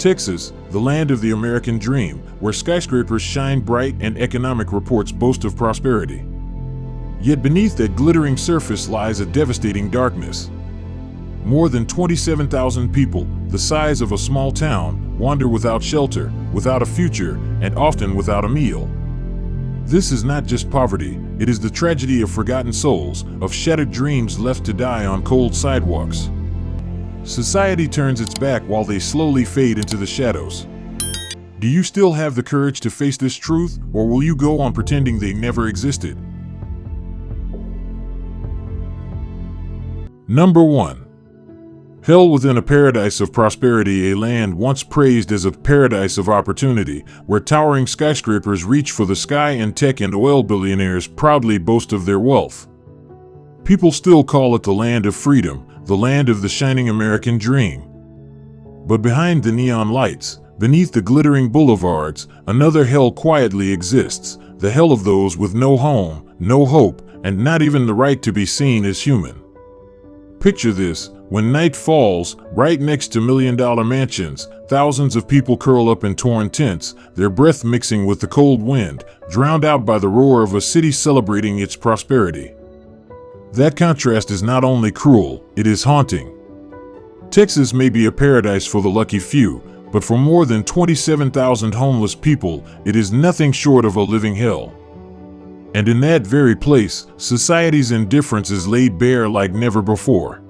Texas, the land of the American dream, where skyscrapers shine bright and economic reports boast of prosperity. Yet beneath that glittering surface lies a devastating darkness. More than 27,000 people, the size of a small town, wander without shelter, without a future, and often without a meal. This is not just poverty, it is the tragedy of forgotten souls, of shattered dreams left to die on cold sidewalks. Society turns its back while they slowly fade into the shadows. Do you still have the courage to face this truth, or will you go on pretending they never existed? Number 1. Hell within a paradise of prosperity, a land once praised as a paradise of opportunity, where towering skyscrapers reach for the sky and tech and oil billionaires proudly boast of their wealth. People still call it the land of freedom, the land of the shining American dream. But behind the neon lights, beneath the glittering boulevards, another hell quietly exists, the hell of those with no home, no hope, and not even the right to be seen as human. Picture this. When night falls, right next to million-dollar mansions, thousands of people curl up in torn tents, their breath mixing with the cold wind, drowned out by the roar of a city celebrating its prosperity. That contrast is not only cruel, it is haunting. Texas may be a paradise for the lucky few, but for more than 27,000 homeless people, it is nothing short of a living hell. And in that very place, society's indifference is laid bare like never before.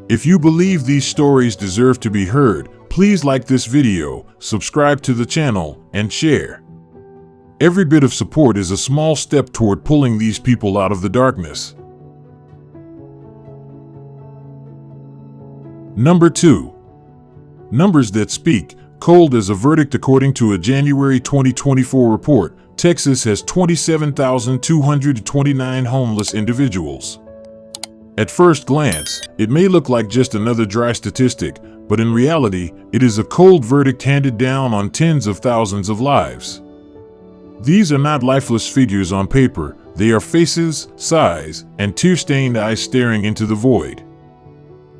If you believe these stories deserve to be heard, please like this video, subscribe to the channel, and share. Every bit of support is a small step toward pulling these people out of the darkness. Number 2. Numbers that speak. Cold as a verdict. According to a January 2024 report, Texas has 27,229 homeless individuals. At first glance, it may look like just another dry statistic, but in reality, it is a cold verdict handed down on tens of thousands of lives. These are not lifeless figures on paper, they are faces, sighs, and tear-stained eyes staring into the void.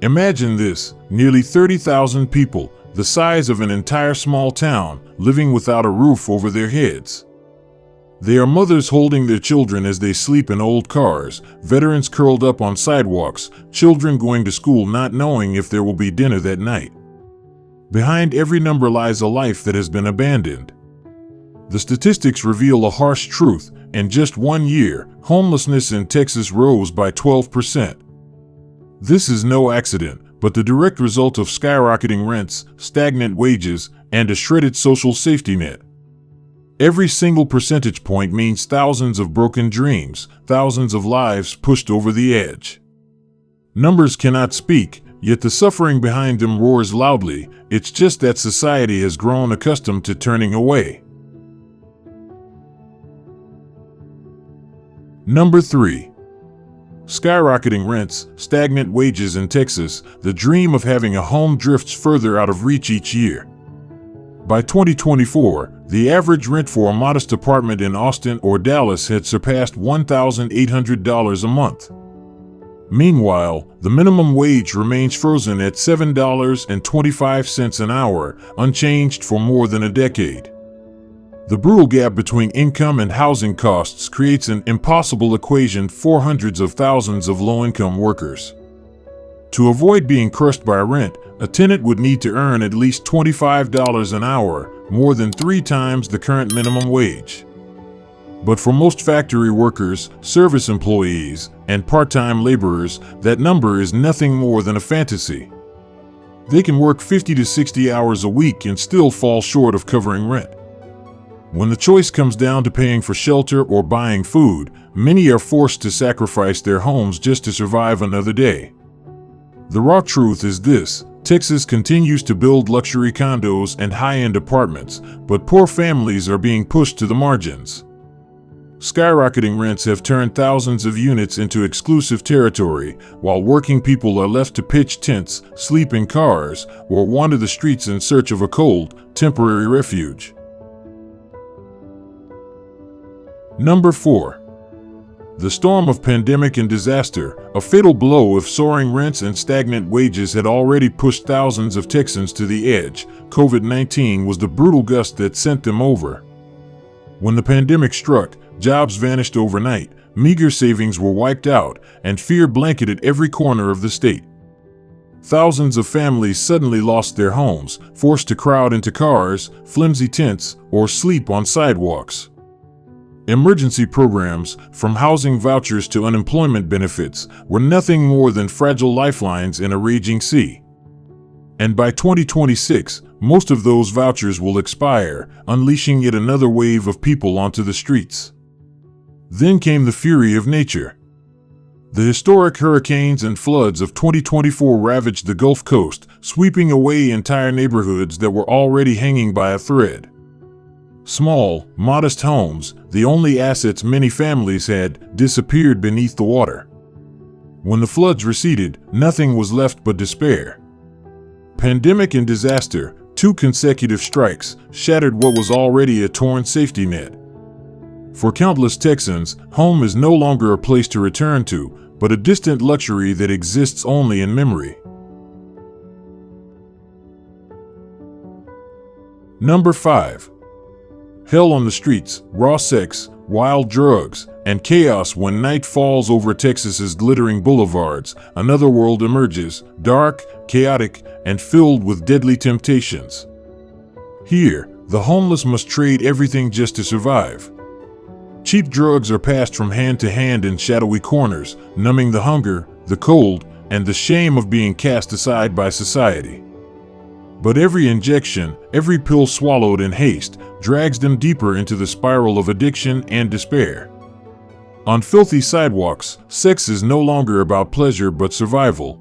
Imagine this, nearly 30,000 people, the size of an entire small town, living without a roof over their heads. They are mothers holding their children as they sleep in old cars, veterans curled up on sidewalks, children going to school not knowing if there will be dinner that night. Behind every number lies a life that has been abandoned. The statistics reveal a harsh truth. In just 1 year, homelessness in Texas rose by 12%. This is no accident, but the direct result of skyrocketing rents, stagnant wages, and a shredded social safety net. Every single percentage point means thousands of broken dreams, thousands of lives pushed over the edge. Numbers cannot speak, yet the suffering behind them roars loudly. It's just that society has grown accustomed to turning away. Number 3. Skyrocketing rents, stagnant wages in Texas. The dream of having a home drifts further out of reach each year. By 2024, the average rent for a modest apartment in Austin or Dallas had surpassed $1,800 a month. Meanwhile, the minimum wage remains frozen at $7.25 an hour, unchanged for more than a decade. The brutal gap between income and housing costs creates an impossible equation for hundreds of thousands of low-income workers. To avoid being crushed by rent, a tenant would need to earn at least $25 an hour, more than 3 times the current minimum wage. But for most factory workers, service employees, and part-time laborers, that number is nothing more than a fantasy. They can work 50 to 60 hours a week and still fall short of covering rent. When the choice comes down to paying for shelter or buying food, many are forced to sacrifice their homes just to survive another day. The raw truth is this: Texas continues to build luxury condos and high-end apartments, but poor families are being pushed to the margins. Skyrocketing rents have turned thousands of units into exclusive territory, while working people are left to pitch tents, sleep in cars, or wander the streets in search of a cold, temporary refuge. Number 4. The storm of pandemic and disaster, a fatal blow if soaring rents and stagnant wages had already pushed thousands of Texans to the edge, COVID-19 was the brutal gust that sent them over. When the pandemic struck, jobs vanished overnight, meager savings were wiped out, and fear blanketed every corner of the state. Thousands of families suddenly lost their homes, forced to crowd into cars, flimsy tents, or sleep on sidewalks. Emergency programs, from housing vouchers to unemployment benefits, were nothing more than fragile lifelines in a raging sea. And by 2026, most of those vouchers will expire, unleashing yet another wave of people onto the streets. Then came the fury of nature. The historic hurricanes and floods of 2024 ravaged the Gulf Coast, sweeping away entire neighborhoods that were already hanging by a thread. Small, modest homes, the only assets many families had, disappeared beneath the water. When the floods receded, nothing was left but despair. Pandemic and disaster, 2 consecutive strikes, shattered what was already a torn safety net. For countless Texans, home is no longer a place to return to, but a distant luxury that exists only in memory. Number 5. Hell on the streets, raw sex, wild drugs, and chaos when night falls over Texas's glittering boulevards. Another world emerges, dark, chaotic, and filled with deadly temptations. Here, the homeless must trade everything just to survive. Cheap drugs are passed from hand to hand in shadowy corners, numbing the hunger, the cold, and the shame of being cast aside by society. But every injection, every pill swallowed in haste, drags them deeper into the spiral of addiction and despair. On filthy sidewalks, sex is no longer about pleasure but survival.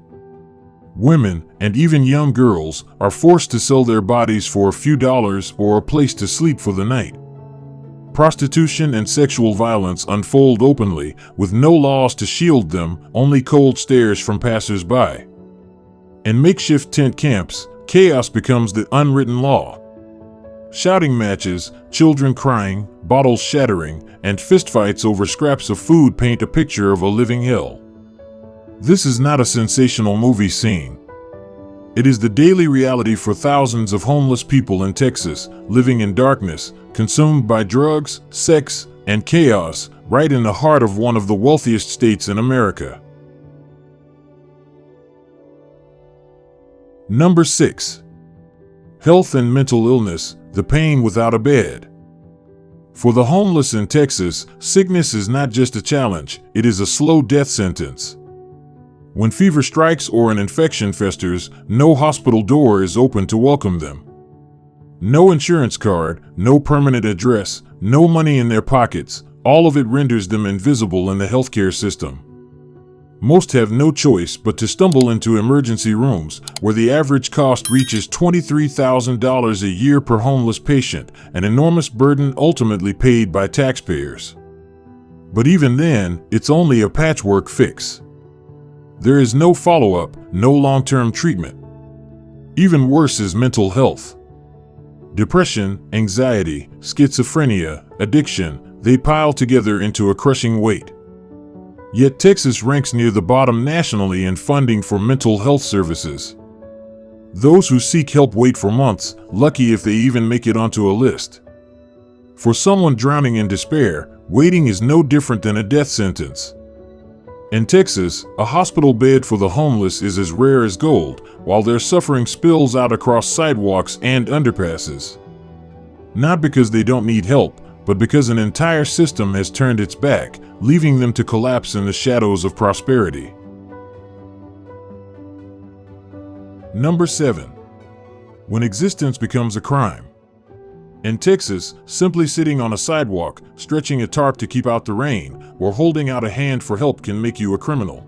Women, and even young girls, are forced to sell their bodies for a few dollars or a place to sleep for the night. Prostitution and sexual violence unfold openly, with no laws to shield them, only cold stares from passers-by. In makeshift tent camps, chaos becomes the unwritten law. Shouting matches, children crying, bottles shattering, and fistfights over scraps of food paint a picture of a living hell. This is not a sensational movie scene. It is the daily reality for thousands of homeless people in Texas, living in darkness, consumed by drugs, sex, and chaos, right in the heart of one of the wealthiest states in America. Number 6. Health and mental illness, the pain without a bed. For the homeless in Texas, sickness is not just a challenge, it is a slow death sentence. When fever strikes or an infection festers, no hospital door is open to welcome them. No insurance card, no permanent address, no money in their pockets, all of it renders them invisible in the healthcare system. Most have no choice but to stumble into emergency rooms, where the average cost reaches $23,000 a year per homeless patient, an enormous burden ultimately paid by taxpayers. But even then, it's only a patchwork fix. There is no follow-up, no long-term treatment. Even worse is mental health. Depression, anxiety, schizophrenia, addiction, they pile together into a crushing weight. Yet Texas ranks near the bottom nationally in funding for mental health services. Those who seek help wait for months, lucky if they even make it onto a list. For someone drowning in despair, waiting is no different than a death sentence. In Texas, a hospital bed for the homeless is as rare as gold, while their suffering spills out across sidewalks and underpasses. Not because they don't need help, but because an entire system has turned its back, leaving them to collapse in the shadows of prosperity. Number 7. When existence becomes a crime. In Texas, simply sitting on a sidewalk, stretching a tarp to keep out the rain, or holding out a hand for help can make you a criminal.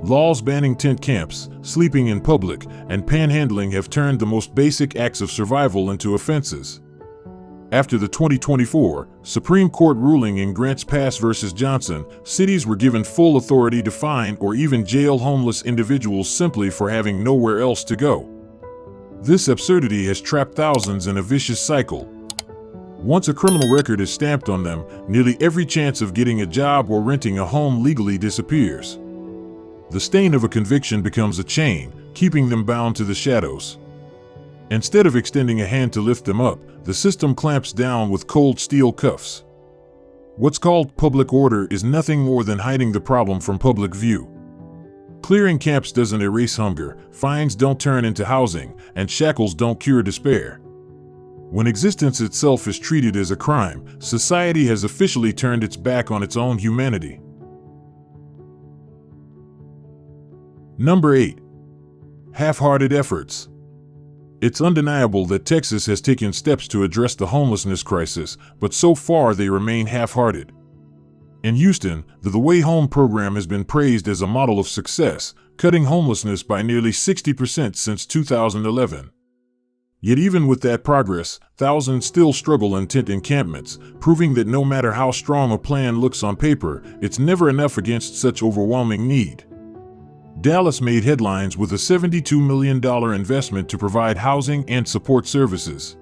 Laws banning tent camps, sleeping in public, and panhandling have turned the most basic acts of survival into offenses. After the 2024 Supreme Court ruling in Grants Pass v. Johnson, cities were given full authority to fine or even jail homeless individuals simply for having nowhere else to go. This absurdity has trapped thousands in a vicious cycle. Once a criminal record is stamped on them, nearly every chance of getting a job or renting a home legally disappears. The stain of a conviction becomes a chain, keeping them bound to the shadows. Instead of extending a hand to lift them up, the system clamps down with cold steel cuffs. What's called public order is nothing more than hiding the problem from public view. Clearing camps doesn't erase hunger, fines don't turn into housing, and shackles don't cure despair. When existence itself is treated as a crime, society has officially turned its back on its own humanity. Number 8. Half-hearted efforts. It's undeniable that Texas has taken steps to address the homelessness crisis, but so far they remain half-hearted. In Houston, the Way Home program has been praised as a model of success, cutting homelessness by nearly 60% since 2011. Yet even with that progress, thousands still struggle in tent encampments, proving that no matter how strong a plan looks on paper, it's never enough against such overwhelming need. Dallas made headlines with a $72 million investment to provide housing and support services.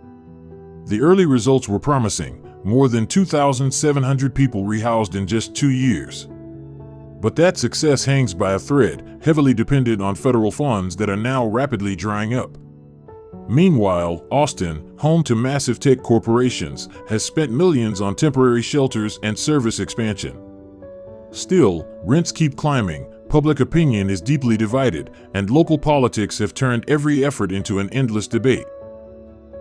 The early results were promising, more than 2,700 people rehoused in just 2 years. But that success hangs by a thread, heavily dependent on federal funds that are now rapidly drying up. Meanwhile, Austin, home to massive tech corporations, has spent millions on temporary shelters and service expansion. Still, rents keep climbing, public opinion is deeply divided, and local politics have turned every effort into an endless debate.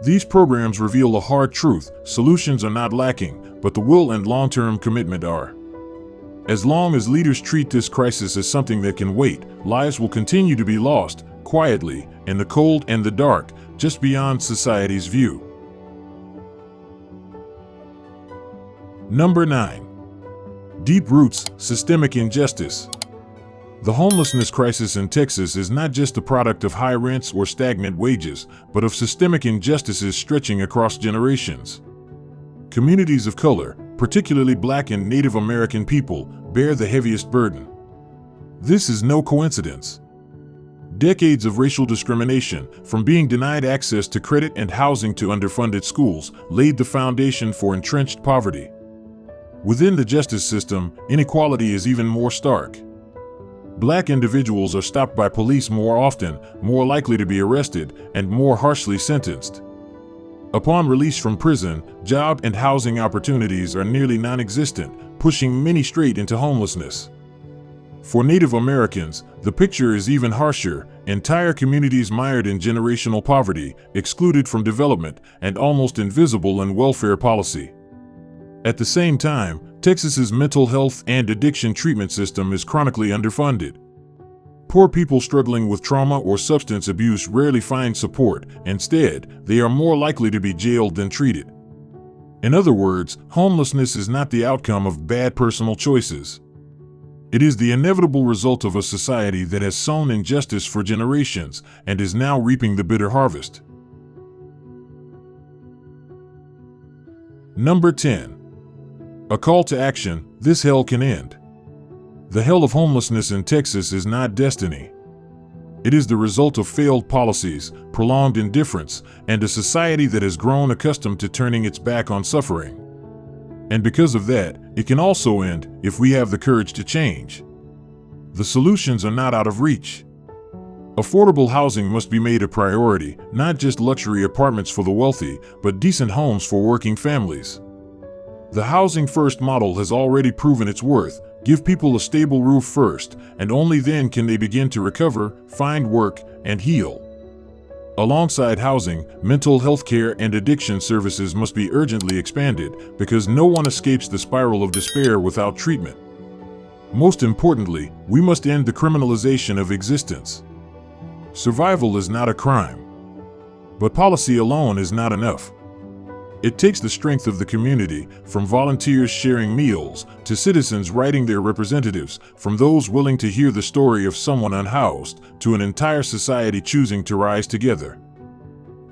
These programs reveal a hard truth: solutions are not lacking, but the will and long-term commitment are. As long as leaders treat this crisis as something that can wait, lives will continue to be lost, quietly, in the cold and the dark, just beyond society's view. Number 9. Deep roots, systemic injustice. The homelessness crisis in Texas is not just the product of high rents or stagnant wages, but of systemic injustices stretching across generations. Communities of color, particularly Black and Native American people, bear the heaviest burden. This is no coincidence. Decades of racial discrimination, from being denied access to credit and housing to underfunded schools, laid the foundation for entrenched poverty. Within the justice system, inequality is even more stark. Black individuals are stopped by police more often, more likely to be arrested, and more harshly sentenced. Upon release from prison, job and housing opportunities are nearly non-existent, pushing many straight into homelessness. For Native Americans, the picture is even harsher: entire communities mired in generational poverty, excluded from development, and almost invisible in welfare policy. At the same time, Texas's mental health and addiction treatment system is chronically underfunded. Poor people struggling with trauma or substance abuse rarely find support. Instead, they are more likely to be jailed than treated. In other words, homelessness is not the outcome of bad personal choices. It is the inevitable result of a society that has sown injustice for generations and is now reaping the bitter harvest. Number 10. A call to action: this hell can end. The hell of homelessness in Texas is not destiny. It is the result of failed policies, prolonged indifference, and a society that has grown accustomed to turning its back on suffering. And because of that, it can also end if we have the courage to change. The solutions are not out of reach. Affordable housing must be made a priority, not just luxury apartments for the wealthy, but decent homes for working families. The Housing First model has already proven its worth. Give people a stable roof first, and only then can they begin to recover, find work, and heal. Alongside housing, mental health care and addiction services must be urgently expanded, because no one escapes the spiral of despair without treatment. Most importantly, we must end the criminalization of existence. Survival is not a crime. But policy alone is not enough. It takes the strength of the community, from volunteers sharing meals, to citizens writing their representatives, from those willing to hear the story of someone unhoused, to an entire society choosing to rise together.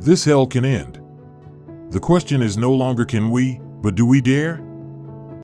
This hell can end. The question is no longer can we, but do we dare?